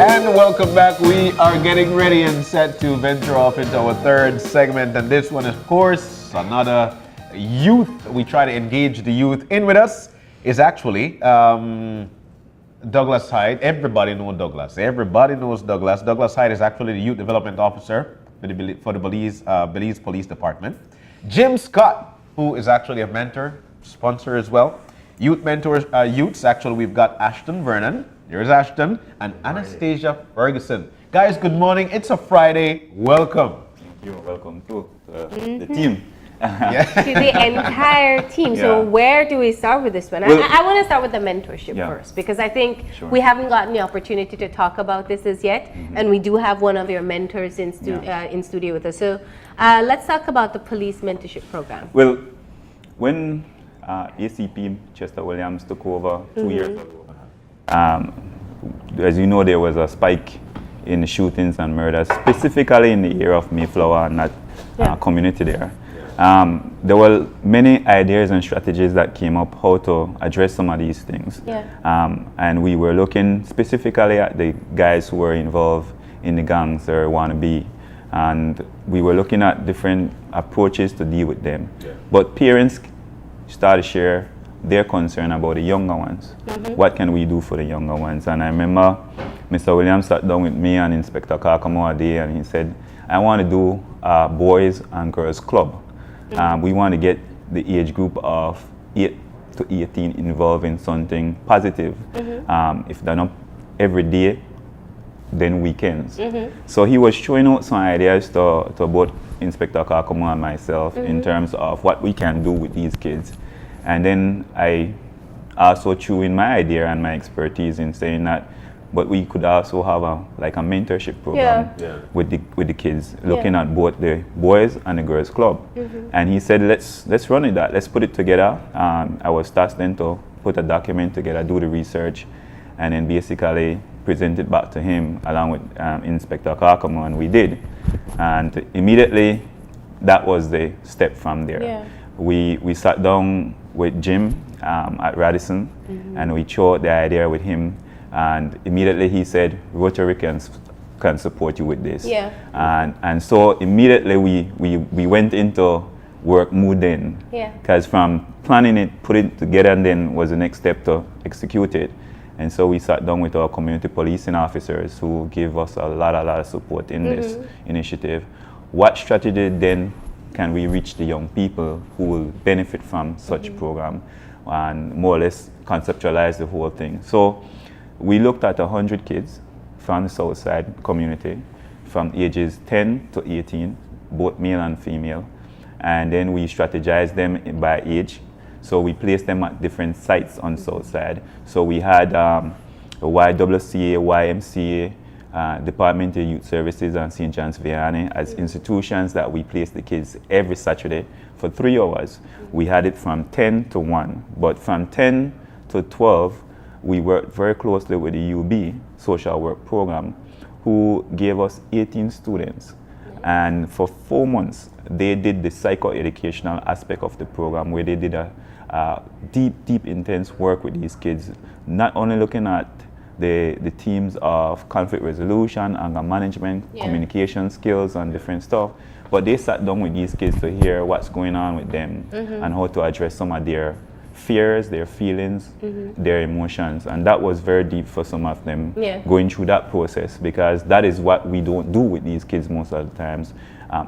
And welcome back. We are getting ready and set to venture off into our third segment. And this one, of course, another youth. We try to engage the youth. In with us is actually Douglas Hyde. Everybody knows Douglas. Everybody knows Douglas. Douglas Hyde is actually the Youth Development Officer for the Belize Police Department. Jim Scott, who is actually a mentor, sponsor as well. Youth mentors, youths. Actually, we've got Ashton Vernon. There's Ashton and Anastasia Ferguson. Guys, good morning. It's a Friday. Welcome. Thank you. Welcome to the team. To the entire team. So where do we start with this one? I want to start with the mentorship first, because I think we haven't gotten the opportunity to talk about this as yet, and we do have one of your mentors in studio with us. So let's talk about the police mentorship program. Well, when ACP Chester Williams took over 2 years ago, as you know, there was a spike in the shootings and murders, specifically in the area of Mayflower and that community there. There were many ideas and strategies that came up how to address some of these things. And we were looking specifically at the guys who were involved in the gangs or wannabe. And we were looking at different approaches to deal with them. But parents started to share their concern about the younger ones. What can we do for the younger ones? And I remember Mr. Williams sat down with me and Inspector Kakamo a day, and he said, I want to do a boys and girls club. We want to get the age group of 8 to 18 involved in something positive. If they're not every day, then weekends. So he was showing out some ideas to both Inspector Kakamo and myself in terms of what we can do with these kids. And then I also threw in my idea and my expertise in saying that, but we could also have a mentorship program with the kids, looking at both the boys and the girls club. And he said, let's run with that. Let's put it together. I was tasked then to put a document together, do the research, and then basically present it back to him along with Inspector Kakamo, and we did. And immediately, that was the step from there. We sat down with Jim at Radisson, and we chose the idea with him, and immediately he said, Rotary can support you with this. And so immediately we went into work mood then, because from planning it, putting it together, and then was the next step to execute it. And so we sat down with our community policing officers who gave us a lot of support in this initiative. What strategy then can we reach the young people who will benefit from such program, and more or less conceptualize the whole thing? So we looked at 100 kids from the Southside community from ages 10 to 18, both male and female. And then we strategized them by age. So we placed them at different sites on Southside. So we had a YWCA, YMCA, Department of Youth Services, and St. John's Vianney as institutions that we place the kids every Saturday for 3 hours. We had it from 10 to 1, but from 10 to 12, we worked very closely with the UB social work program, who gave us 18 students. And for 4 months, they did the psycho-educational aspect of the program, where they did a deep, intense work with these kids, not only looking at the themes of conflict resolution, anger management, communication skills, and different stuff, but they sat down with these kids to hear what's going on with them and how to address some of their fears, their feelings, their emotions. And that was very deep for some of them, going through that process, because that is what we don't do with these kids most of the times,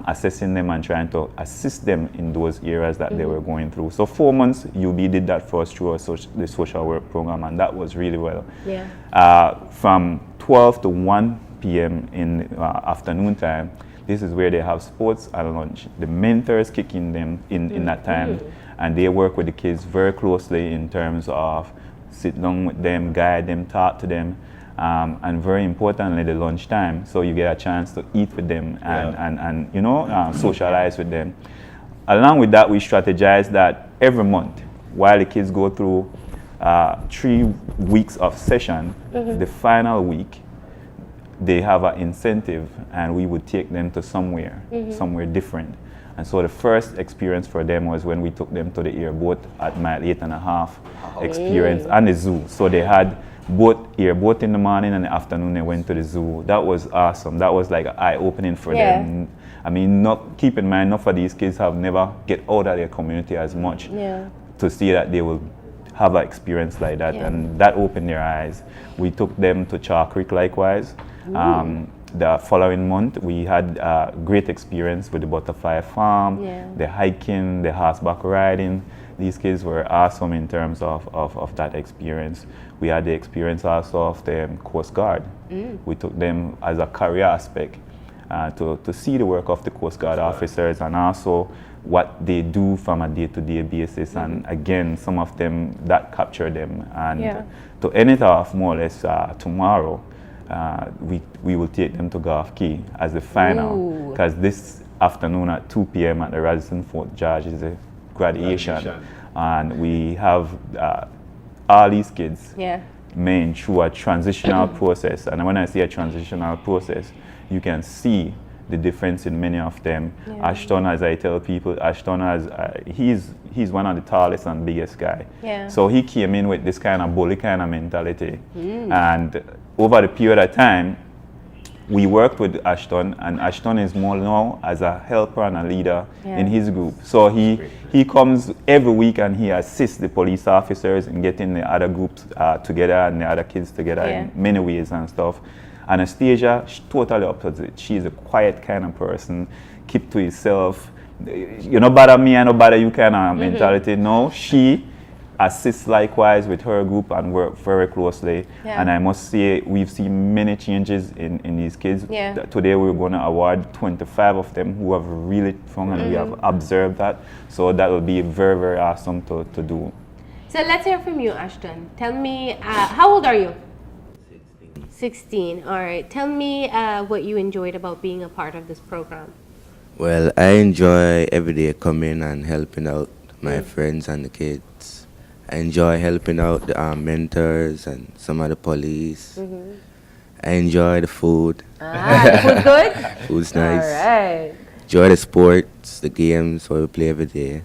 assessing them and trying to assist them in those areas that they were going through. So 4 months, UB did that for us through the social work program, and that was really well. From 12 to 1 p.m. in afternoon time, this is where they have sports and lunch. The mentors kick in them in that time, and they work with the kids very closely in terms of sit down with them, guide them, talk to them, and very importantly, the lunchtime, so you get a chance to eat with them and you know, socialize with them. Along with that, we strategize that every month, while the kids go through 3 weeks of session, the final week, they have an incentive, and we would take them to somewhere different. And so the first experience for them was when we took them to the airboat at mile 8.5 experience and the zoo. So they had both in the morning and the afternoon they went to the zoo. That was awesome. That was like eye-opening for them. I mean, keep in mind, enough of these kids have never get out of their community as much to see that they will have an experience like that, and that opened their eyes. We took them to Chalk Creek likewise. The following month, we had a great experience with the butterfly farm, the hiking, the horseback riding. These kids were awesome in terms of that experience. We had the experience also of the Coast Guard. We took them as a career aspect to see the work of the Coast Guard officers and also what they do from a day-to-day basis. And again, some of them, that captured them. And to end it off more or less tomorrow, we will take them to Golf Key as the final, because this afternoon at 2 p.m. at the Radisson Fort George is a graduation. And we have all these kids main through a transitional process. And when I say a transitional process, you can see the difference in many of them. Ashton, as I tell people, Ashton he's one of the tallest and biggest guy. So he came in with this kind of bully kind of mentality. And over the period of time, we worked with Ashton, and Ashton is more now as a helper and a leader in his group. So he comes every week and he assists the police officers in getting the other groups together and the other kids together in many ways and stuff. Anastasia, she's totally opposite. She's a quiet kind of person, keep to herself. You know, bother me, I know bother you kind of mentality. No, she assists likewise with her group and work very closely. And I must say, we've seen many changes in these kids. Today we're going to award 25 of them who have really strong, and we have observed that. So that will be very, very awesome to do. So let's hear from you, Ashton. Tell me, how old are you? 16. All right. Tell me what you enjoyed about being a part of this program. Well, I enjoy every day coming and helping out my friends and the kids. I enjoy helping out the mentors and some of the police. I enjoy the food. The food good? Food's nice. All right. Enjoy the sports, the games, what we play every day.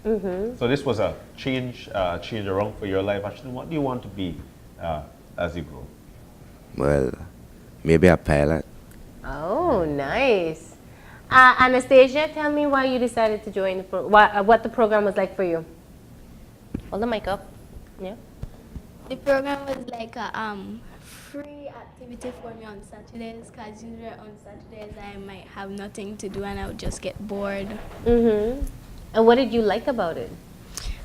So this was a change around for your life. Actually, what do you want to be as you grow? Well, maybe a pilot. Oh, nice. Anastasia, tell me why you decided to join the what the program was like for you. Hold the mic up. Yeah. The program was like a free activity for me on Saturdays, because usually on Saturdays I might have nothing to do and I would just get bored. And what did you like about it?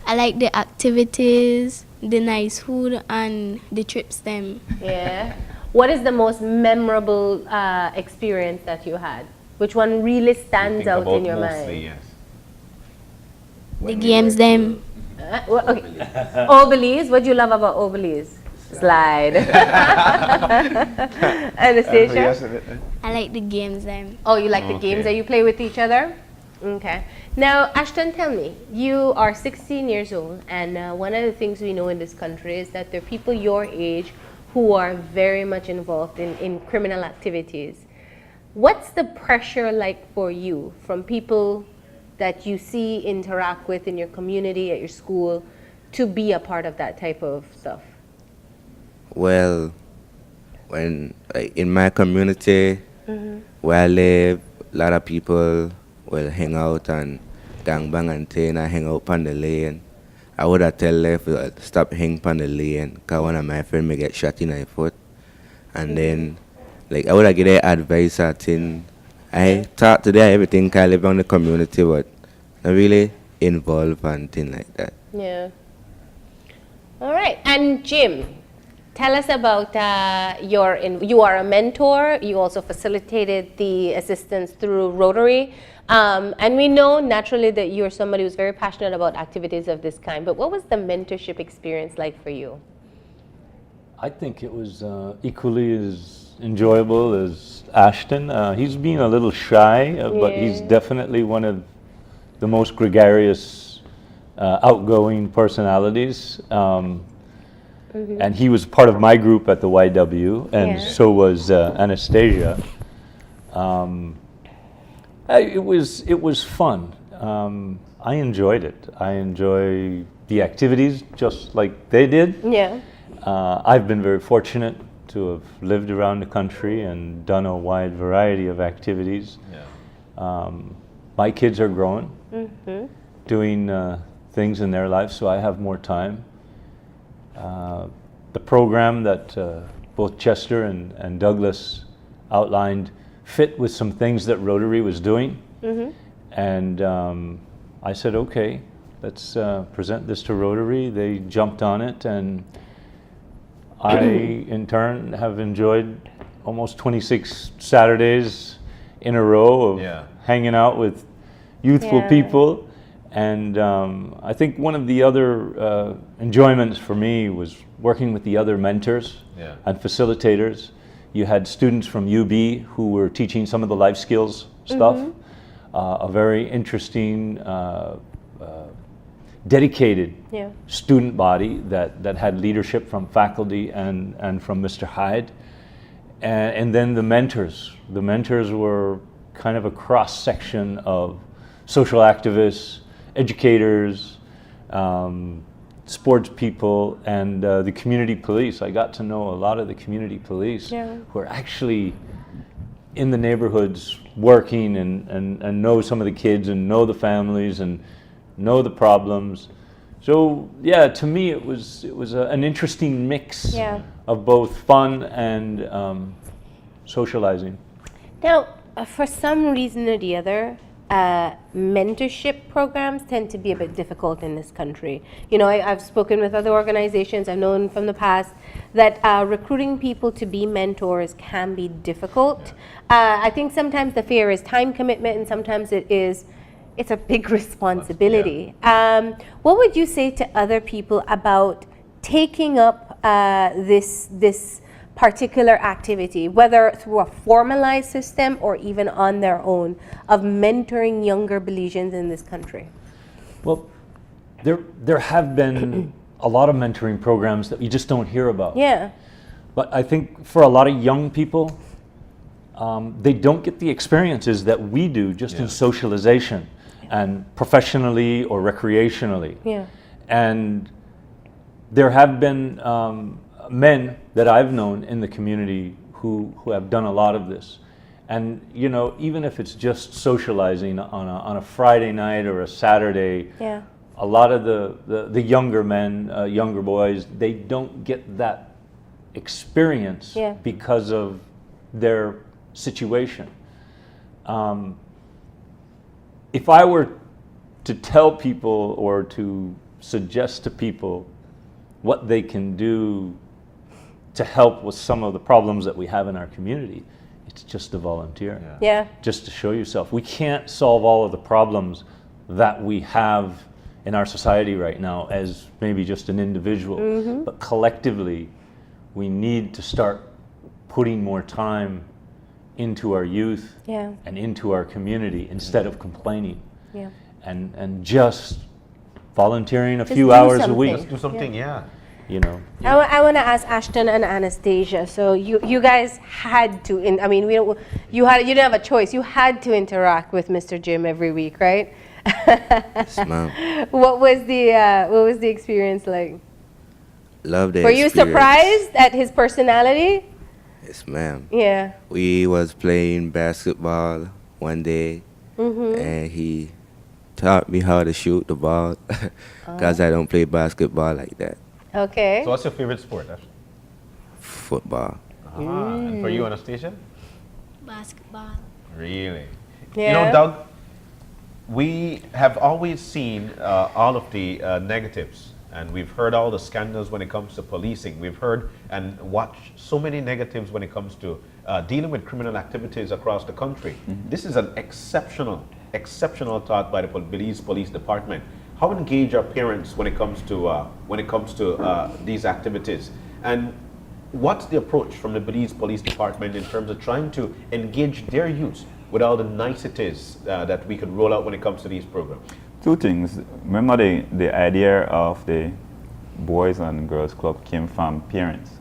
I like the activities, the nice food, and the trips them. Yeah. What is the most memorable experience that you had? Which one really stands out in your mind? Yes. The games them. Belize. What do you love about Belize? Slide. Anastasia? I like the games them. Oh, you like the games that you play with each other? Okay. Now, Ashton, tell me, you are 16 years old, and one of the things we know in this country is that there are people your age who are very much involved in criminal activities. What's the pressure like for you from people that you see interact with in your community, at your school, to be a part of that type of stuff? Well, when in my community where I live, a lot of people will hang out and gangbang and thing. I hang out on the lane. I would have tell them to stop hanging on the lane, because one of my friends may get shot in the foot. And then, I would have give them advice or thing. I talk to them everything, because I live in the community, but not really involved and thing like that. Yeah. All right. And Jim, tell us about you are a mentor. You also facilitated the assistance through Rotary. And we know naturally that you're somebody who's very passionate about activities of this kind, but what was the mentorship experience like for you? I think it was equally as enjoyable as Ashton. He's been a little shy, but he's definitely one of the most gregarious, outgoing personalities. And he was part of my group at the YW, and so was Anastasia. It was fun. I enjoyed it. I enjoy the activities just like they did. Yeah. I've been very fortunate to have lived around the country and done a wide variety of activities. Yeah. My kids are growing, doing things in their lives, so I have more time. The program that both Chester and Douglas outlined fit with some things that Rotary was doing. And I said, okay, let's present this to Rotary. They jumped on it, and I, in turn, have enjoyed almost 26 Saturdays in a row of hanging out with youthful people. And I think one of the other enjoyments for me was working with the other mentors and facilitators. You had students from UB who were teaching some of the life skills stuff. A very interesting, dedicated student body that had leadership from faculty and from Mr. Hyde. And then the mentors. The mentors were kind of a cross-section of social activists, educators, sports people, and the community police. I got to know a lot of the community police who are actually in the neighborhoods working and know some of the kids and know the families and know the problems. So yeah, to me it was an interesting mix of both fun and socializing. Now, for some reason or the other, mentorship programs tend to be a bit difficult in this country. You know, I've spoken with other organizations, I've known from the past that recruiting people to be mentors can be difficult. I think sometimes the fear is time commitment, and sometimes it's a big responsibility. What would you say to other people about taking up this particular activity, whether through a formalized system or even on their own, of mentoring younger Belizeans in this country? Well, there have been a lot of mentoring programs that you just don't hear about. Yeah. But I think for a lot of young people, they don't get the experiences that we do just in socialization and professionally or recreationally. Yeah. And there have been men that I've known in the community who have done a lot of this. And you know, even if it's just socializing on a Friday night or a Saturday, a lot of the younger men, younger boys, they don't get that experience because of their situation. If I were to tell people or to suggest to people what they can do to help with some of the problems that we have in our community, it's just to volunteer. Just to show yourself. We can't solve all of the problems that we have in our society right now as maybe just an individual, but collectively we need to start putting more time into our youth and into our community instead of complaining and just volunteering a few hours a week. Just do something, You know. I want to ask Ashton and Anastasia. So you guys had to. You didn't have a choice. You had to interact with Mr. Jim every week, right? Yes, ma'am. What was the experience like? Love the Were you surprised at his personality? Yes, ma'am. Yeah. We was playing basketball one day, and he taught me how to shoot the ball because I don't play basketball like that. Okay. So what's your favorite sport, Ash? Football. And for you, Anastasia? Basketball. Really? Yeah. You know, Doug, we have always seen all of the negatives, and we've heard all the scandals when it comes to policing. We've heard and watched so many negatives when it comes to dealing with criminal activities across the country. This is an exceptional thought by the Belize Police Department. How engaged are parents when it comes to these activities, and what's the approach from the Belize Police Department in terms of trying to engage their youth with all the niceties that we could roll out when it comes to these programs? Two things. Remember, the idea of the Boys and Girls Club came from parents.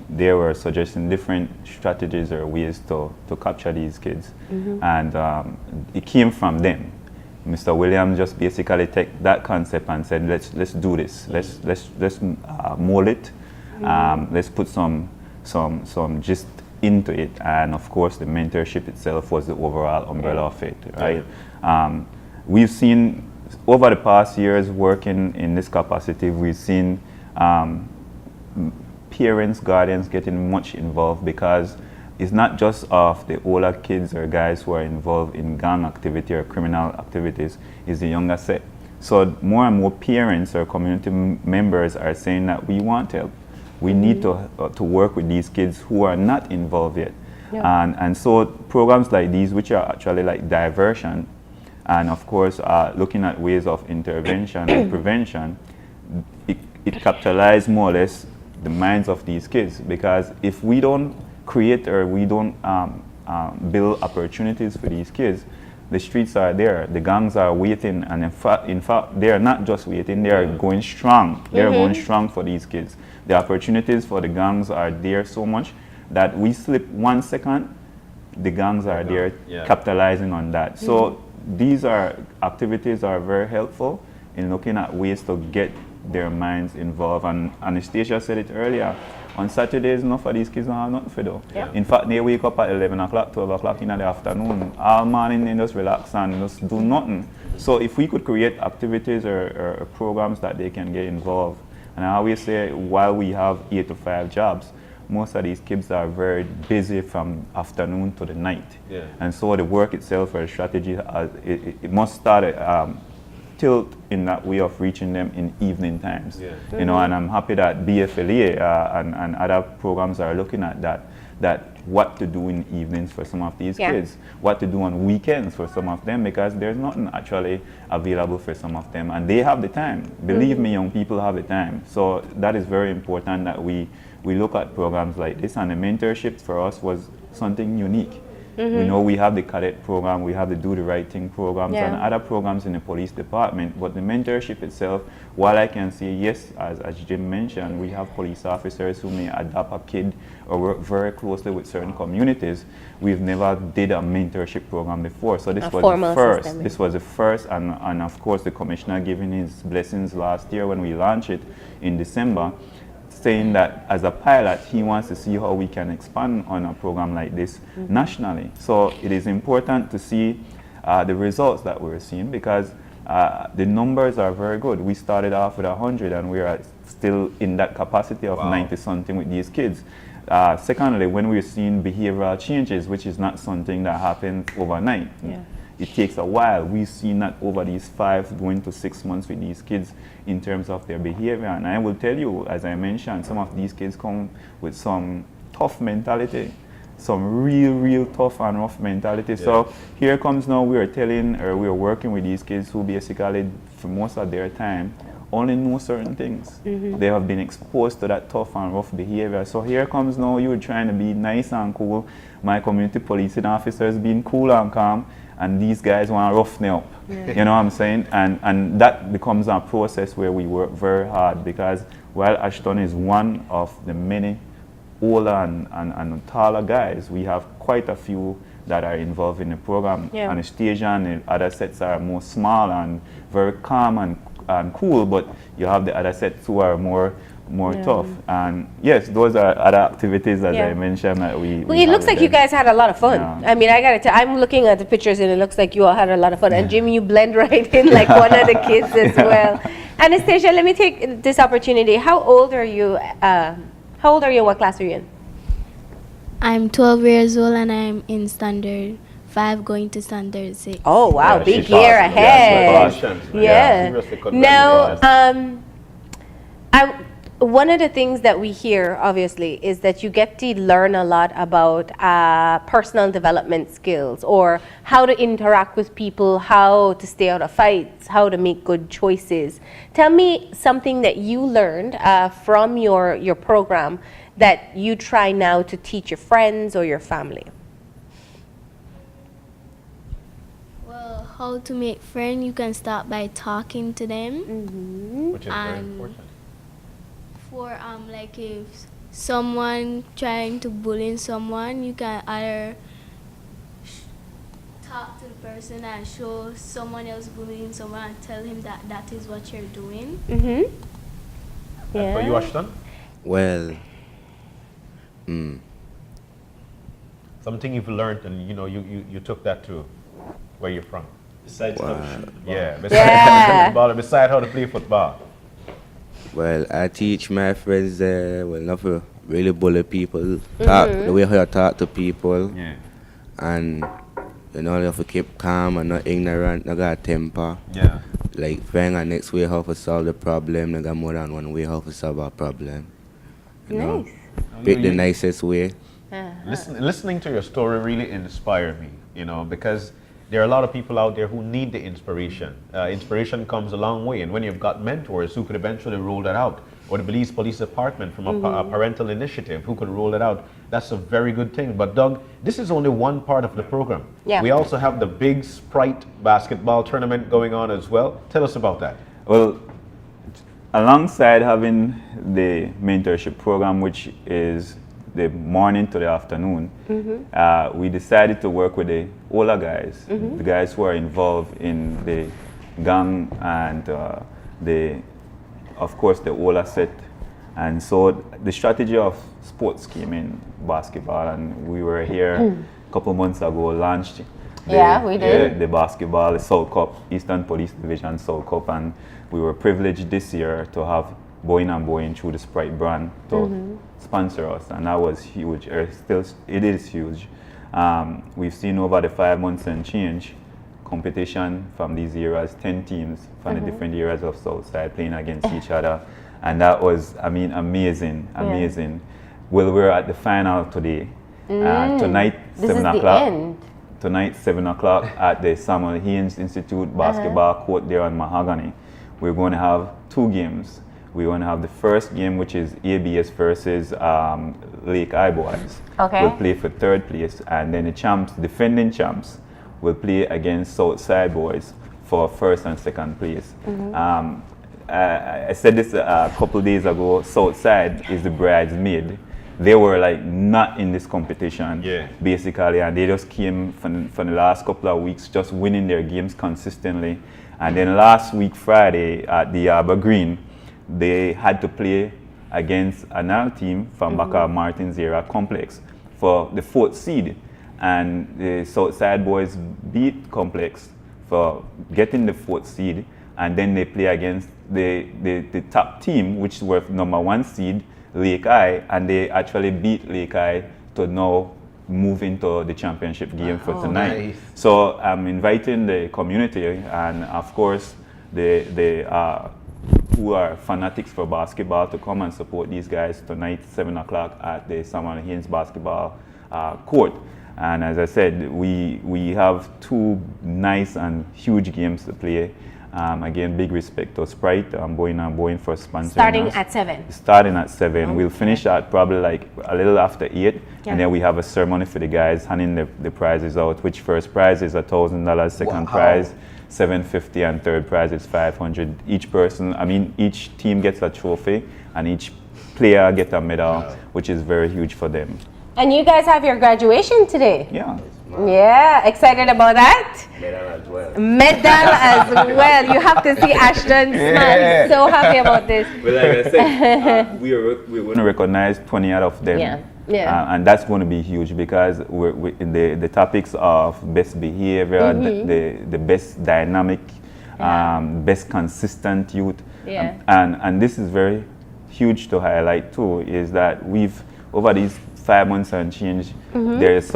They were suggesting different strategies or ways to capture these kids, and it came from them. Mr. Williams just basically took that concept and said, let's do this. Let's mold it Let's put some gist into it, and of course the mentorship itself was the overall umbrella of it, right? We've seen over the past years working in this capacity, we've seen parents, guardians getting much involved, because it's not just of the older kids or guys who are involved in gang activity or criminal activities, it's the younger set. So more and more parents or community members are saying that we want help. We need to work with these kids who are not involved yet. And so programs like these, which are actually like diversion, and of course looking at ways of intervention and prevention, it capitalizes more or less the minds of these kids, because if we don't create or we don't build opportunities for these kids, the streets are there, the gangs are waiting, and in fact they are not just waiting, they are going strong. They are going strong for these kids. The opportunities for the gangs are there so much that we slip 1 second, the gangs are there capitalizing on that. So these activities are very helpful in looking at ways to get their minds involved. And Anastasia said it earlier, on Saturdays, enough of these kids don't have nothing to do. In fact, they wake up at 11 o'clock, 12 o'clock in the afternoon. All morning they just relax and just do nothing. So if we could create activities or programs that they can get involved, and I always say, while we have 8 to 5 jobs, most of these kids are very busy from afternoon to the night. And so the work itself or the strategy, it must start tilt in that way of reaching them in evening times. You know, and I'm happy that BFLA and other programs are looking at that what to do in evenings for some of these kids, what to do on weekends for some of them, because there's nothing actually available for some of them, and they have the time. Believe me, young people have the time. So that is very important that we look at programs like this, and the mentorship for us was something unique. We know we have the cadet program, we have the Do the Right Thing programs, and other programs in the police department, but the mentorship itself, while I can say yes, as Jim mentioned, we have police officers who may adopt a kid or work very closely with certain communities. We've never did a mentorship program before, so this was the first. System. This was the first, and of course the commissioner giving his blessings last year when we launched it in December, saying that as a pilot, he wants to see how we can expand on a program like this nationally. So it is important to see the results that we're seeing, because the numbers are very good. We started off with 100 and we are still in that capacity of 90 something with these kids. Secondly, when we're seeing behavioral changes, which is not something that happens overnight. It takes a while. We've seen that over these 5 going to 6 months with these kids in terms of their behavior. And I will tell you, as I mentioned, some of these kids come with some tough mentality, some real tough and rough mentality. So here comes now, we are working with these kids who basically, for most of their time, only know certain things. They have been exposed to that tough and rough behavior. So here comes now, you're trying to be nice and cool. My community policing officers being cool and calm, and these guys want to rough me up. You know what I'm saying? And that becomes a process where we work very hard, because while Ashton is one of the many older and taller guys, we have quite a few that are involved in the program. Anastasia and the other sets are more small and very calm and cool, but you have the other sets who are more tough. And yes, those are other activities, as I mentioned, that we it looks like you guys had a lot of fun. I mean, I gotta tell, I'm looking at the pictures and it looks like you all had a lot of fun. And Jimmy, you blend right in like one of the kids as well. Anastasia, let me take this opportunity. How old are you? What class are you in? I'm 12 years old and I'm in standard 5 going to standard 6. Oh wow, big year ahead. Now, one of the things that we hear, obviously, is that you get to learn a lot about personal development skills, or how to interact with people, how to stay out of fights, how to make good choices. Tell me something that you learned from your program that you try now to teach your friends or your family. Well, how to make friends, you can start by talking to them. Which is very important. For like if someone trying to bully someone, you can either talk to the person and show someone else bullying someone and tell him that is what you're doing. For you, Ashton? Well, Something you've learned and you took that to where you're from. Besides how to shoot the ball. Yeah, Yeah. football, beside how to play football. well, I teach my friends not to really bully people. Talk the way how you talk to people, Yeah. and you have to keep calm and not ignorant. Not got temper. Yeah. Like find a next way how to solve the problem. Not got more than one way how to solve a problem. You know, Nice. pick the nicest way. Listening to your story really inspired me, because there are a lot of people out there who need the inspiration. Inspiration comes a long way, and when you've got mentors who could eventually roll that out, or the Belize Police Department from a parental initiative who could roll it out, that's a very good thing. But Doug, this is only one part of the program. Yeah. We also have the big Sprite basketball tournament going on as well. Tell us about that. Well, alongside having the mentorship program, which is the morning to the afternoon, we decided to work with the older guys, the guys who are involved in the gang and of course, the older set. And so the strategy of sports came in basketball, and we were here a couple months ago, launched We did. the basketball, the South Cup, Eastern Police Division South Cup, and we were privileged this year to have Boeing and Boeing through the Sprite brand to sponsor us, and that was huge. It is huge. We've seen over the 5 months and change competition from these areas, 10 teams from the different areas of Southside playing against each other, and that was, amazing. Well, we're at the final today. Tonight, This 7 is the o'clock. end. Tonight, 7 o'clock at the Samuel Haynes Institute basketball court there on Mahogany. We're going to have 2 games. We're going to have the first game, which is ABS versus Lake Hyde boys. Okay. We'll play for 3rd place, and then the defending champs, will play against Southside boys for 1st and 2nd place. I said this a couple days ago. Southside is the bridesmaid. They were like not in this competition, basically, and they just came from the last couple of weeks, just winning their games consistently. And then last week, Friday, at the Arbor Green, they had to play against another team from Baka Martin's era complex for the 4th seed. And the Southside boys beat Complex for getting the 4th seed, and then they play against the top team, which were number 1 seed, Lake Hyde, and they actually beat Lake Hyde to now move into the championship game for tonight. Nice. So I'm inviting the community and of course the who are fanatics for basketball to come and support these guys tonight, 7 o'clock at the Samuel Haynes basketball court. And as I said, we have 2 nice and huge games to play. Again, big respect to Sprite, Boeing for sponsoring Starting us. at 7. Starting at 7. We'll finish at probably like a little after 8. And then we have a ceremony for the guys, handing the prizes out, which first prize is $1,000, second prize $750, and third prize is $500. Each team gets a trophy, and each player gets a medal, which is very huge for them. And you guys have your graduation today. Yeah. Yeah, excited about that? Medal as well. Medal as well. You have to see Ashton smile. He's so happy about this. Well, like I said, we're going to recognize 20 out of them. Yeah. And that's going to be huge because we're in the topics of best behavior, the best dynamic, best consistent youth. Yeah. And this is very huge to highlight too, is that we've, over these 5 months and change, there's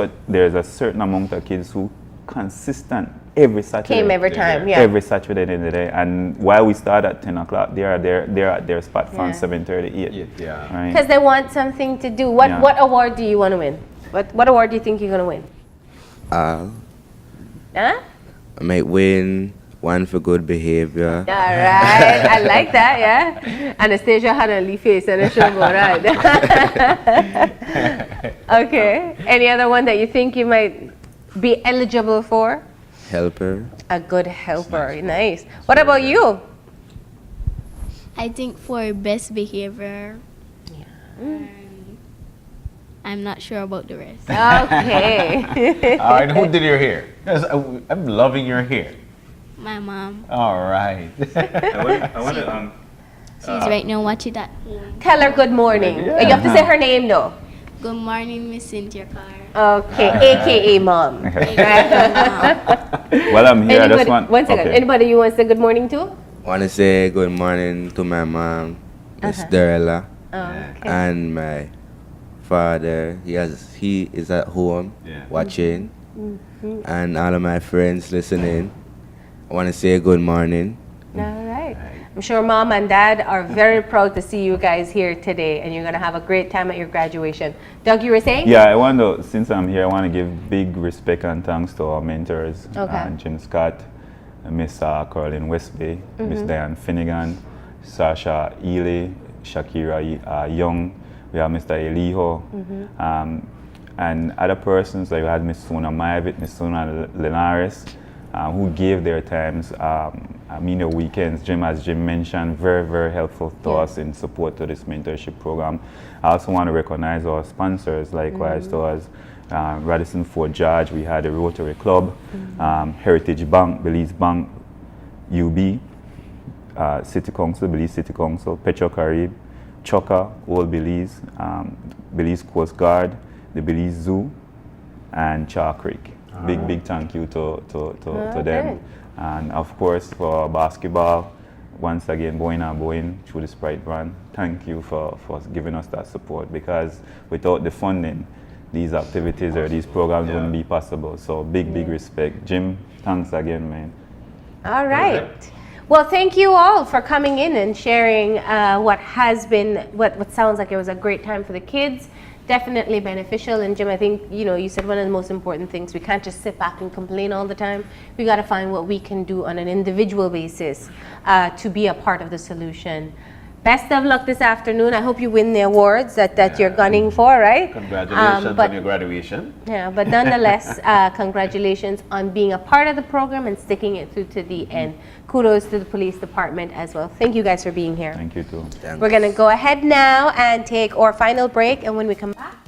a certain amount of kids who consistent every Saturday. Came every time, yeah. Every Saturday in the day. And while we start at 10 o'clock, they're at their spot from 7:38. Yeah. Right? Because they want something to do. What award do you want to win? What award do you think you're going to win? Huh? Huh? I might win one for good behavior. All right, I like that, yeah. Anastasia had a leaf face and a show go right. Okay. Any other one that you think you might be eligible for? Helper. A good helper. Nice. What about you? I think for best behavior. I'm not sure about the rest. Okay. All right, who did your hair? 'Cause I'm loving your hair. My mom. All right. I want to She's right now watching that. Tell her good morning. You have to say her name though. Good morning, Miss Cynthia Carr. Okay, AKA mom. Well, I'm here. I just want. One second. Okay. Anybody you want to say good morning to? Want to say good morning to my mom, Miss Darla, Okay. and my father. He is at home watching, and all of my friends listening. I want to say good morning. All right. I'm sure mom and dad are very proud to see you guys here today, and you're going to have a great time at your graduation. Doug, you were saying? Yeah, I want to, since I'm here, I want to give big respect and thanks to our mentors, Jim Scott, Miss Caroline Westby, Miss Diane Finnegan, Sasha Ely, Shakira Young, we have Mr. Eliho, and other persons, like we had Miss Suna Maivit, Miss Suna Lenares, who gave their times, their weekends. Jim, as Jim mentioned, very, very helpful to us in support to this mentorship program. I also want to recognize our sponsors, likewise to us. Radisson Fort George, we had the Rotary Club, Heritage Bank, Belize Bank, UB, City Council, Belize City Council, Petro Carib, Choca, Old Belize, Belize Coast Guard, the Belize Zoo, and Char Creek. Big thank you to them. And of course for basketball, once again, Boeing through the Sprite brand, thank you for giving us that support, because without the funding, these activities or these programs wouldn't be possible. So big respect. Jim, thanks again, man. All right. Well, thank you all for coming in and sharing what has been, what sounds like it was a great time for the kids. Definitely beneficial. And Jim, I think, you said one of the most important things, we can't just sit back and complain all the time. We got to find what we can do on an individual basis to be a part of the solution. Best of luck this afternoon. I hope you win the awards that you're gunning for, right? Congratulations on your graduation. Yeah, but nonetheless, congratulations on being a part of the program and sticking it through to the end. Kudos to the police department as well. Thank you guys for being here. Thank you too. Thanks. We're going to go ahead now and take our final break, and when we come back,